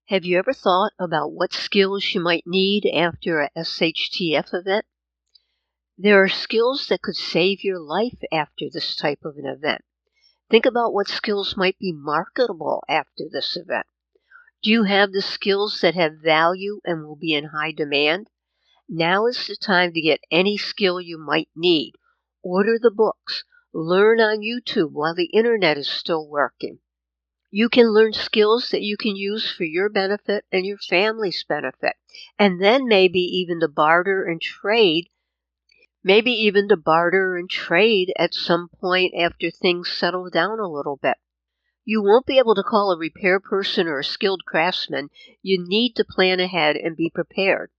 Have you ever thought about what skills you might need after a SHTF event? There are skills that could save your life after this type of an event. Think about what skills might be marketable after this event. Do you have the skills that have value and will be in high demand? Now is the time to get any skill you might need. Order the books. Learn on YouTube while the internet is still working. You can learn skills that you can use for your benefit and your family's benefit. And then maybe even to barter and trade at some point after things settle down a little bit. You won't be able to call a repair person or a skilled craftsman. You need to plan ahead and be prepared.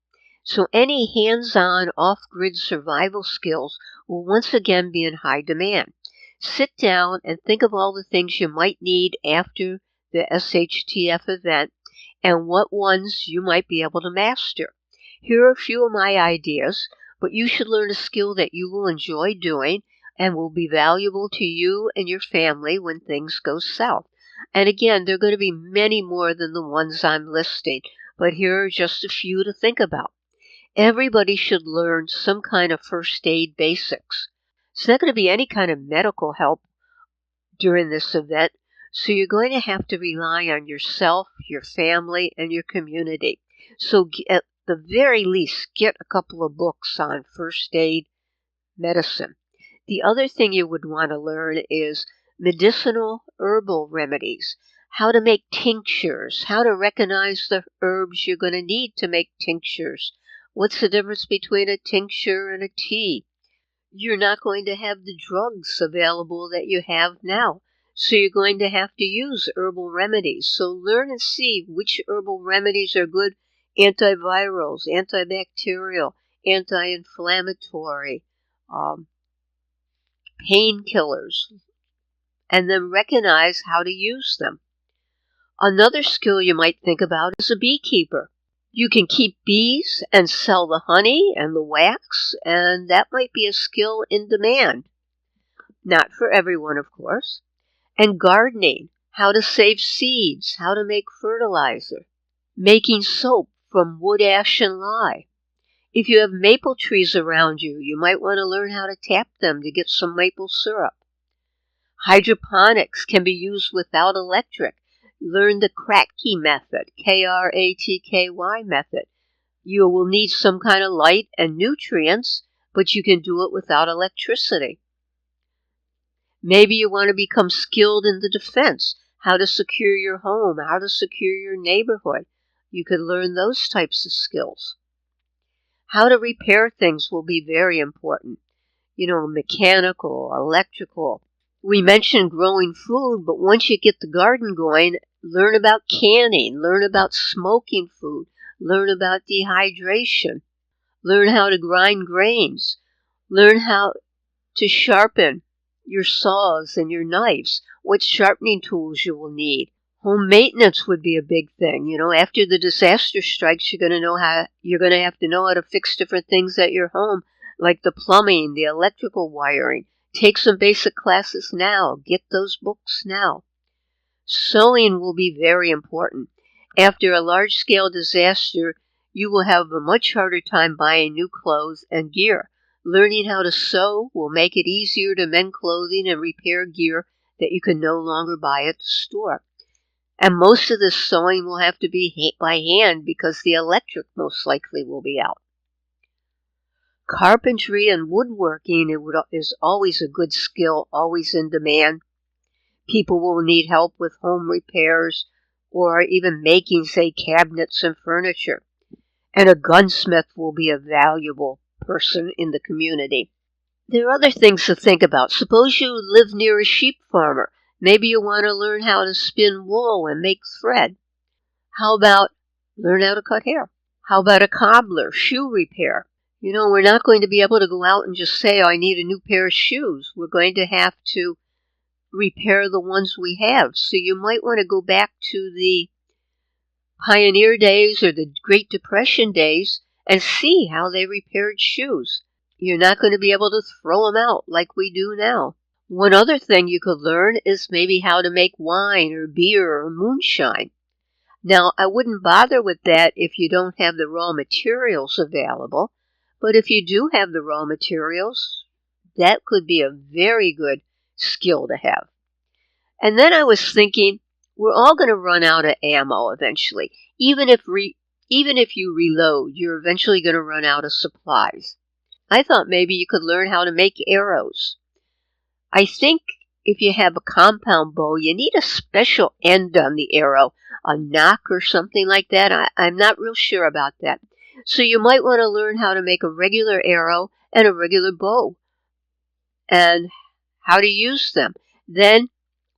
So any hands-on, off-grid survival skills will once again be in high demand. Sit down and think of all the things you might need after the SHTF event and what ones you might be able to master. Here are a few of my ideas, but you should learn a skill that you will enjoy doing and will be valuable to you and your family when things go south. And again, there are going to be many more than the ones I'm listing, but here are just a few to think about. Everybody should learn some kind of first aid basics. It's not going to be any kind of medical help during this event, so you're going to have to rely on yourself, your family, and your community. So at the very least, get a couple of books on first aid medicine. The other thing you would want to learn is medicinal herbal remedies, how to make tinctures, how to recognize the herbs you're going to need to make tinctures. What's the difference between a tincture and a tea? You're not going to have the drugs available that you have now, so you're going to have to use herbal remedies. So learn and see which herbal remedies are good: antivirals, antibacterial, anti-inflammatory, painkillers, and then recognize how to use them. Another skill you might think about is a beekeeper. You can keep bees and sell the honey and the wax, and that might be a skill in demand. Not for everyone, of course. And gardening, how to save seeds, how to make fertilizer. Making soap from wood, ash, and lye. If you have maple trees around you, you might want to learn how to tap them to get some maple syrup. Hydroponics can be used without electric. Learn the Kratky method, Kratky method. You will need some kind of light and nutrients, but you can do it without electricity. Maybe you want to become skilled in the defense, how to secure your home, how to secure your neighborhood. You could learn those types of skills. How to repair things will be very important. Mechanical, electrical. We mentioned growing food, but once you get the garden going, learn about canning, learn about smoking food, learn about dehydration, learn how to grind grains, learn how to sharpen your saws and your knives, what sharpening tools you will need. Home maintenance would be a big thing. After the disaster strikes, you're going to have to know how to fix different things at your home, like the plumbing, the electrical wiring. Take some basic classes now. Get those books now. Sewing will be very important. After a large-scale disaster, you will have a much harder time buying new clothes and gear. Learning how to sew will make it easier to mend clothing and repair gear that you can no longer buy at the store. And most of this sewing will have to be by hand because the electric most likely will be out. Carpentry and woodworking is always a good skill, always in demand. People will need help with home repairs or even making, say, cabinets and furniture. And a gunsmith will be a valuable person in the community. There are other things to think about. Suppose you live near a sheep farmer. Maybe you want to learn how to spin wool and make thread. How about learn how to cut hair? How about a cobbler, shoe repair? We're not going to be able to go out and just say, I need a new pair of shoes. We're going to have to repair the ones we have. So you might want to go back to the pioneer days or the Great Depression days and see how they repaired shoes. You're not going to be able to throw them out like we do now. One other thing you could learn is maybe how to make wine or beer or moonshine. Now, I wouldn't bother with that if you don't have the raw materials available, but if you do have the raw materials, that could be a very good skill to have. And then I was thinking, we're all going to run out of ammo eventually. Even if you reload, you're eventually going to run out of supplies. I thought maybe you could learn how to make arrows. I think if you have a compound bow, you need a special end on the arrow, a nock or something like that. I'm not real sure about that. So you might want to learn how to make a regular arrow and a regular bow and how to use them. Then,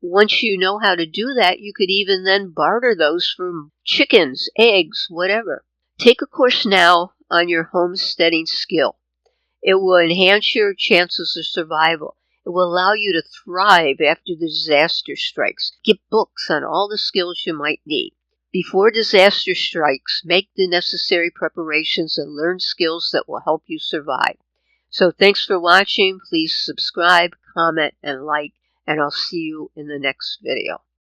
once you know how to do that, you could even then barter those for chickens, eggs, whatever. Take a course now on your homesteading skill. It will enhance your chances of survival. It will allow you to thrive after the disaster strikes. Get books on all the skills you might need. Before disaster strikes, make the necessary preparations and learn skills that will help you survive. So thanks for watching. Please subscribe, comment, and like, and I'll see you in the next video.